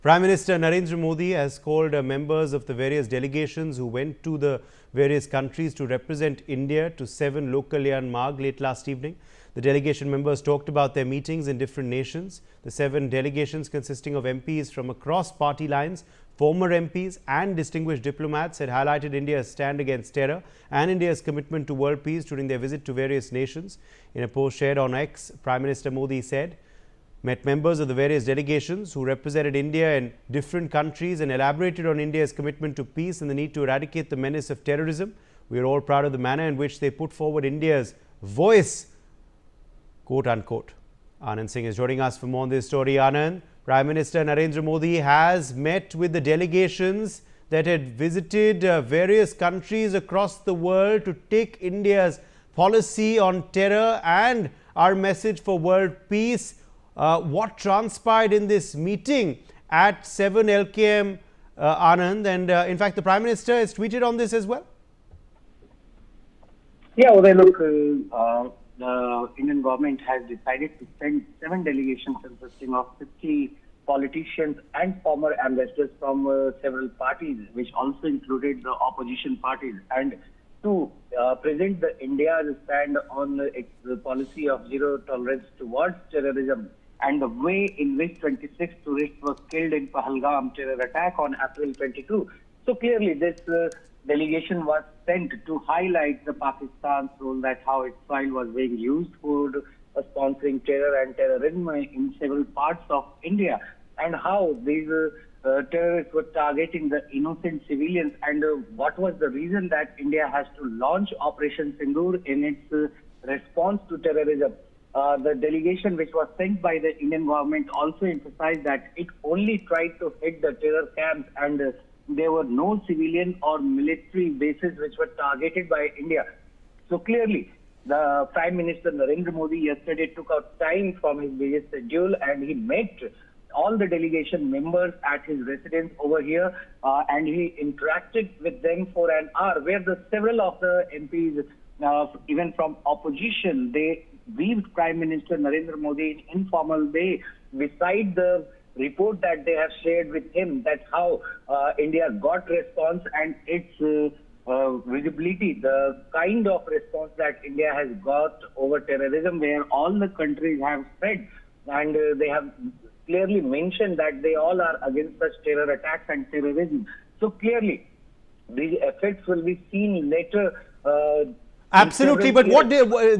Prime Minister Narendra Modi has called members of the various delegations who went to the various countries to represent India to 7 Lok Kalyan Marg late last evening. The delegation members talked about their meetings in different nations. The 7 delegations, consisting of MPs from across party lines, former MPs and distinguished diplomats, had highlighted India's stand against terror and India's commitment to world peace during their visit to various nations. In a post shared on X, Prime Minister Modi said, met members of the various delegations who represented India in different countries and elaborated on India's commitment to peace and the need to eradicate the menace of terrorism. We are all proud of the manner in which they put forward India's voice, quote unquote. Anand Singh is joining us for more on this story. Anand, Prime Minister Narendra Modi has met with the delegations that had visited various countries across the world to take India's policy on terror and our message for world peace. What transpired in this meeting at 7 LKM, Anand, and in fact the Prime Minister has tweeted on this as well? Yeah, well, look, the Indian government has decided to send 7 delegations consisting of 50 politicians and former ambassadors from several parties, which also included the opposition parties, and to present the India's stand on its policy of zero tolerance towards terrorism and the way in which 26 tourists were killed in Pahalgam terror attack on April 22. So clearly this delegation was sent to highlight the Pakistan's role, that how its soil was being used for sponsoring terror and terrorism in several parts of India, and how these terrorists were targeting the innocent civilians, and what was the reason that India has to launch Operation Sindoor in its response to terrorism. The delegation which was sent by the Indian government also emphasized that it only tried to hit the terror camps, and there were no civilian or military bases which were targeted by India. So clearly, the Prime Minister Narendra Modi yesterday took out time from his busy schedule and he met all the delegation members at his residence over here, and he interacted with them for an hour, where several of the MPs, even from opposition, they briefed Prime Minister Narendra Modi in informal way, beside the report that they have shared with him, that how India got response and its visibility, the kind of response that India has got over terrorism, where all the countries have said, and they have clearly mentioned that they all are against such terror attacks and terrorism. So clearly, these effects will be seen later. Absolutely, but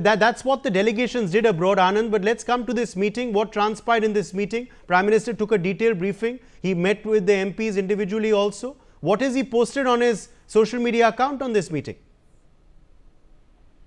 that's what the delegations did abroad, Anand. But let's come to this meeting. What transpired in this meeting? Prime Minister took a detailed briefing. He met with the MPs individually also. What has he posted on his social media account on this meeting?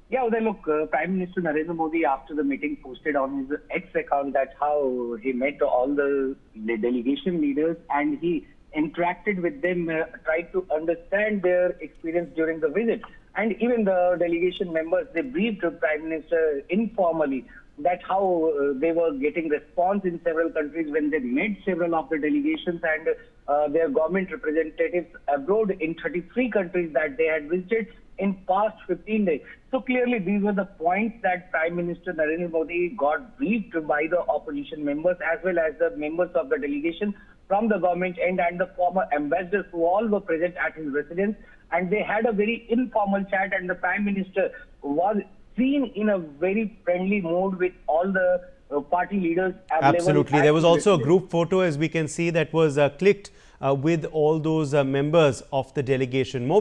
Yeah, well, look, Prime Minister Narendra Modi after the meeting posted on his X account that how he met all the delegation leaders and he interacted with them, tried to understand their experience during the visit. And even the delegation members, they briefed the Prime Minister informally that how they were getting response in several countries when they met several of the delegations and their government representatives abroad in 33 countries that they had visited in past 15 days. So clearly these were the points that Prime Minister Narendra Modi got briefed by the opposition members as well as the members of the delegation from the government and the former ambassadors who all were present at his residence. And they had a very informal chat, and the Prime Minister was seen in a very friendly mood with all the party leaders. Absolutely. There was also a group photo, as we can see, that was clicked with all those members of the delegation.